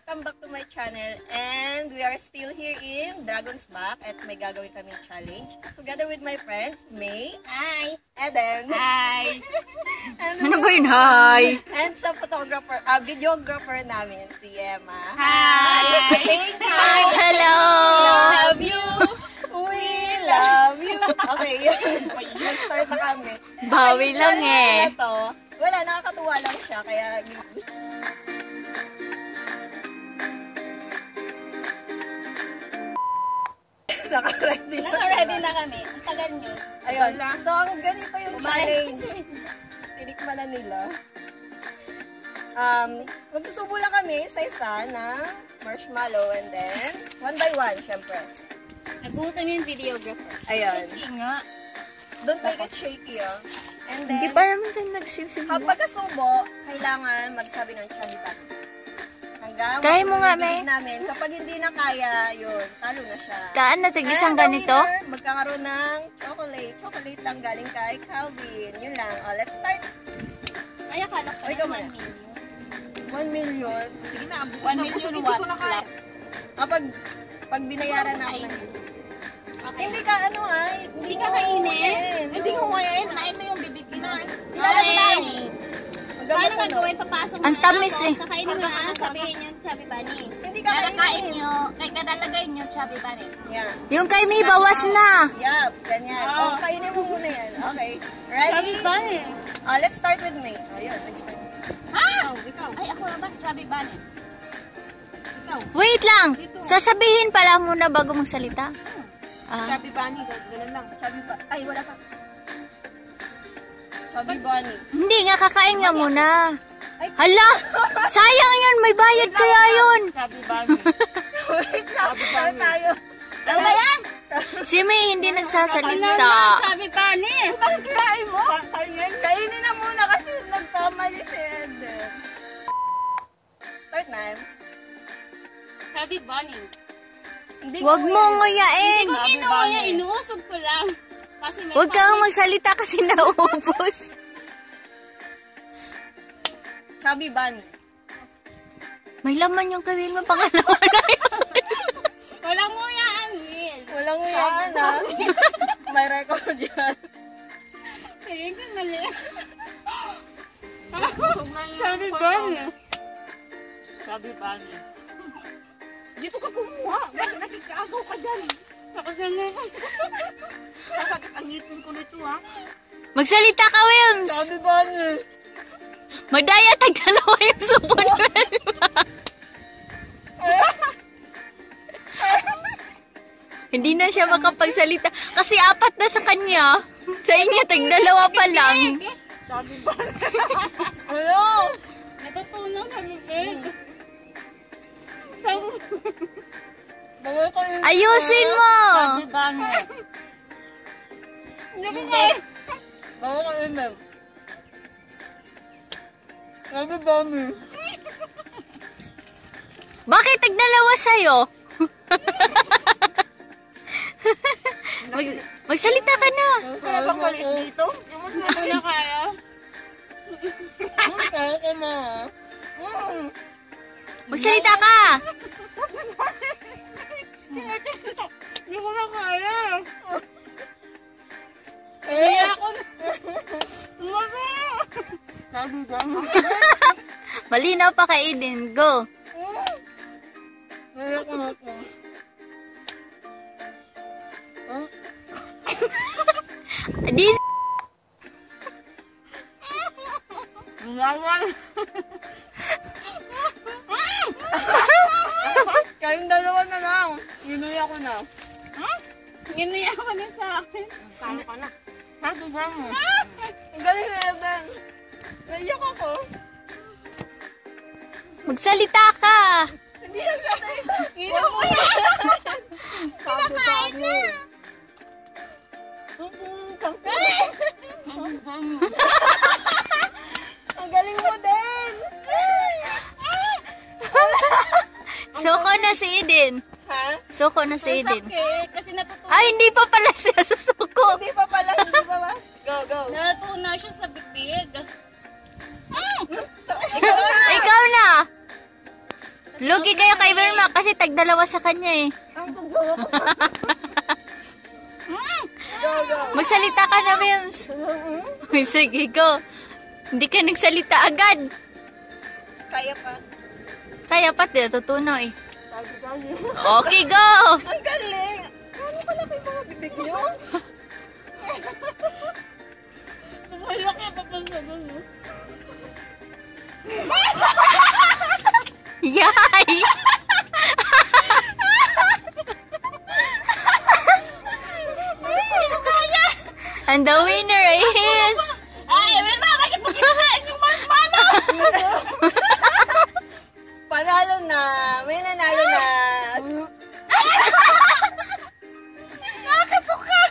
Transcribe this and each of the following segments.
welcome back to my channel. And we are still here in Dragon's Back at may gagawin kaming challenge together with my friends, May. Hi! Eden. Hi! Ano ba yun? Hi! And sa photographer, videographer namin, si Emma. Hi! Thank you! Hello! Love you! We love you! Okay, mag-start na kami. Bawi lang eh. Na to, wala, nakakatuwa lang siya, kaya... Naka-ready na kami. Ang tagal nyo. Ayun. So, ang ganito yung challenge. Tinikman na nila. Magsusubo lang kami sa isa ng marshmallow and then, one by one, syempre. Nagutom yung videographer. Ayun. Hindi nga. Don't make it shaky, oh. And then, Hindi pa naman tayo nagsisimula. kapag kasubo, kailangan magsabi ng chamitan. Hanggang Try mo nga, May. namin. Kapag hindi na kaya, yun, talo na siya. Taan na tag-isang And the ganito? winner, magkakaroon ng chocolate. Chocolate lang galing kay Calvin. Yun lang. Oh, let's start. Ay, akala ko Ay, ikaw na muna. 1 million. 1 million. Sige na, 1 million what? Slap. Pag binayaran namin. Okay. Hindi ka, ano Hindi ka kainin. Hindi ka kumain. Kain mo yung bibig mo. Okay. Paano gagawin? Papasok mo Ang na tamis tapos eh. Kakainin mo na, sabihin yung Chubby Bunny. Hindi ka Lalakain kainin. nyo, dadalagay nyo Chubby Bunny. Yeah. Yung kay May, bawas na. Yup, ganyan. Oh. Oh, kainin mo muna yan. Okay. Ready? Bunny. Let's start with me. Ayun, let's start. Ikaw. Ay, ako naman, Chubby Bunny. Ikaw. Wait lang. Sasabihin pala muna bago magsalita. Chubby Bunny, gano'n lang. Ay, wala pa. Chubby Bunny. Hindi nga, kakain nga muna. Hala! Sayang yun! May bayad kaya yun! Chubby Bunny. Wait lang, start tayo. Ano ba yan? Si May hindi nagsasalita. Chubby Bunny. Bakit kirain mo? Kainin na muna kasi nagkamali si Eden. Start na. Chubby Bunny. Huwag mo nguyain. Hindi ko kinuha, inuusog ko lang. Kasi may Huwag kang magsalita kasi naubos. Chubby Bunny. May laman yung kawin mo pangalawa na yun. Walang nguyaan, Will. Walang nguyaan ha. May record yan. Sige ka mali. Chubby Bunny. Chubby Bunny. Dito ka kumuha. Bakit nakikagaw ka dyan? Tapos naman. Bakit ang ngipin ko nito ha? Magsalita ka, Wilms. Chubby Bunny. Madaya tag-dalawa yung supon. Hindi na siya makapagsalita. Kasi apat na sa kanya. Sa inyo, tag-dalawa pa lang. Ano? Natutunan sa bibig. Bawal ko yun. Ayusin mo! Chubby Bunny. Hindi ko kaya. Bawal ko yun. Chubby Bunny. Bakit tag-dalawa sa'yo? Magsalita ka na. Wala bang maliit dito? Yung mas Hindi ko na kaya. Kaya ko na. Magsalita ka. Hindi ko na kaya. Kaya ako na. Chubby Bunny. Malinaw pa kay Eden. Go. Kaya ko na ito. This Bawal. Kayong dalawa na lang. Ginuya ko na. Ginuya ko na sa akin. Kano ka na? Chubby Bunny. Ang galing na Eden. Naiyak ako. magsalita ka. Hindi ang galing. Ino mo na. Pinakain na. Ang galing mo din. Suko na si Eden. Ha? Suko na si Eden. Sakit. Kasi natutunan. Ay, hindi pa pala siya susuko. Hindi pa pala. Hindi pa ba? Go, go. Natutunan siya sa bibig. Ikaw na. Lugi kayo kay Verma kasi tagdalawa sa kanya eh. Ang pagbawa ko. Go, go. Magsalita ka na, Bems. Uy, sige, go. Hindi ka nagsalita agad. Kaya pa. Kaya pati, natutuno eh. Sabi. Okay, go! Ang galing! Ano pala kayo mga bibig nyo? Malaki pa pa sa dulo. Yay! And the winner is... Ay, Wilma, bakit mo kinahain yung marshmallow? Panalo na! May nanalo na! Nakakasuka!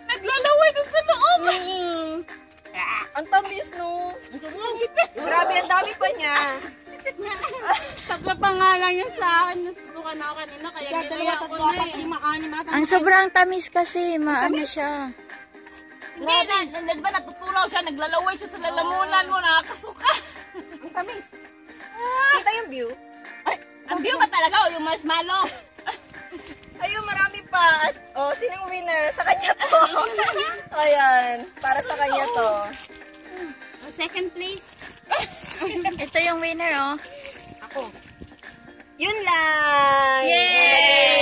Naglalaway dun sa loob. Ang tamis, no? Grabe, ang dami pa niya. Tatlo pa nga lang yun sa akin. Nasusukan ako kanina. Kaya Isa, dalawa, ginaya ko tatlo, na apat, eh. lima, anim, at Ang sobrang tamis kasi, maano siya. Hindi, ba natutulaw siya, naglalaway siya sa lalamunan mo, nakakasuka. ang tamis. Kita yung view? Ang view ba talaga o yung marshmallow? Ayun, marami pa. Oh, sinong winner? Sa kanya to. Ayan, para sa kanya to. Second place. Ito yung winner, oh. Ako. Yun lang! Yay!